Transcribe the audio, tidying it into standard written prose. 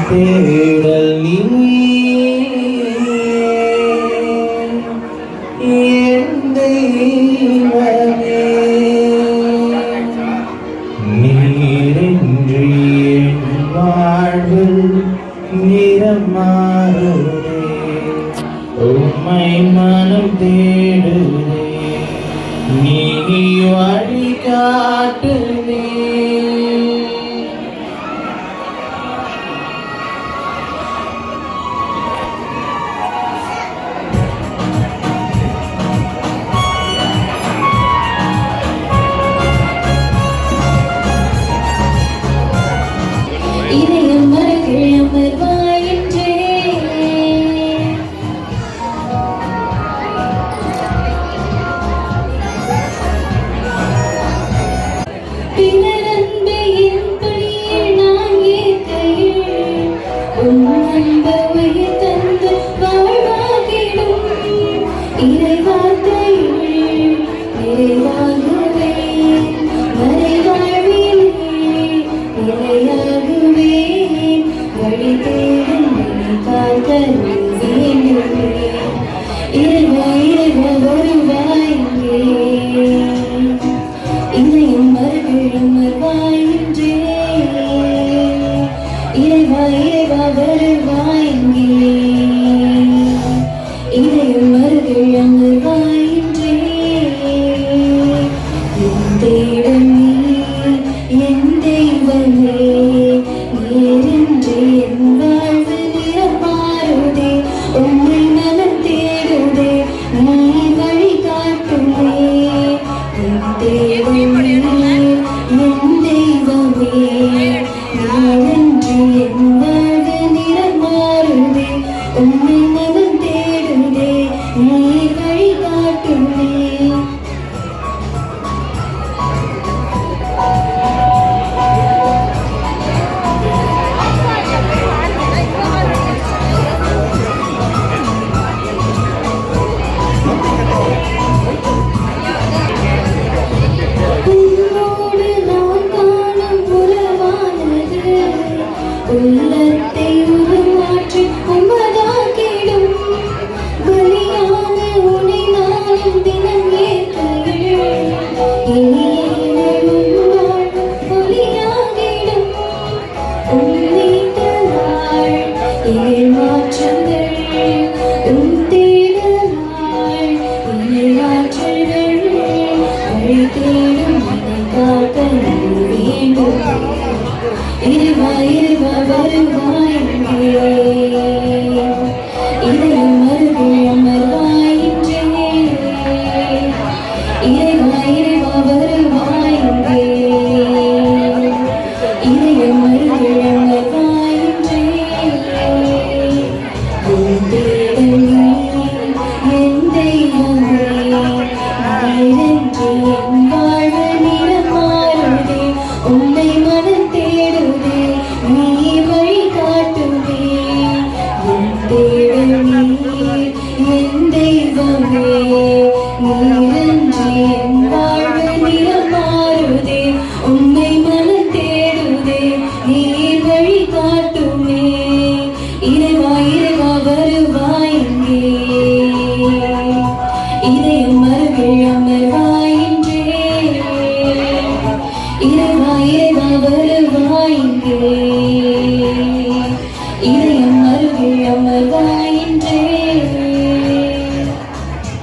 தேடல் நீ என் தெய்வமே நீரின்றி என் வாழ்வில் நிறம் மாறுதே உம்மை மனம் தேடுதே நீ வழி காட்டுதே இதயம் மரங்கள் அமர்வாயின்றே பிறர் அன்பை என் பணியில் நான் ஏற்கையில் உன் அன்பை உயிர் தந்து வாழ்வாகிடும் இறைவார்த்தையில் நிறைவாகுவே மறைவாழ்வில் நிலையாகுவேன் வழி தேடும் நினைத்தால் வேண்டுமே இறைவா இறைவா வருவாயின்றே இணையும் மறுபடியும் வருவாயின்றே இறைவா இறைவா வருவாயின்றே இணையும் மறுபடியும் வருவாயின்றே என் தேடும் என் தெய்வமே நீரின்றி என் வாழ்வு நிறம் மாறுதே உன்னை மனம் தேடுதே நீ வழி காட்டுமே என் தேவமே என் தெய்வமே நீரின்றி என் வாழ்வு நிறம் மாறுதே உன்னை மனம் தேடுதே நீ வழி காட்டுமே உள்ளத்தை உருமாற்றி உமதாக்கிடும் பலியான உனை நாளும் தினம் ஏற்கையில் ஒளியாகிடும் உன்னை தலாள் ஏமாற்றுங்கள் உன் தேடலாள் ஏமாற்றுகள் வழி தேடும் என்னை காக்க வேண்டும் இறைவா இறைவா வருவாயின்றே இதயம் மறுபடியும் அமர்வாயின்றே இறைவா இறைவா வருவாயின்றே இதயம் மறுபடியும் அமர்வாயின்றே என் தேவனே என் தெய்வமே நீரின்றி என் வாழ்வு நிறம் மாறுதே உன்னை மனம் தேடுதே நீ வழி காட்டுதே என் தேவனே என் தெய்வமே நீரின்றி என் வாழ்வு நிறம் மாறுதே உன்னை மனம் தேடுதே நீ வழி காட்டுமே இறைவா இறைவா வருவாயின்றே இதயம் மறுவில் அமர்வாயின்றே இறைவா இறைவா வருவாயின்றே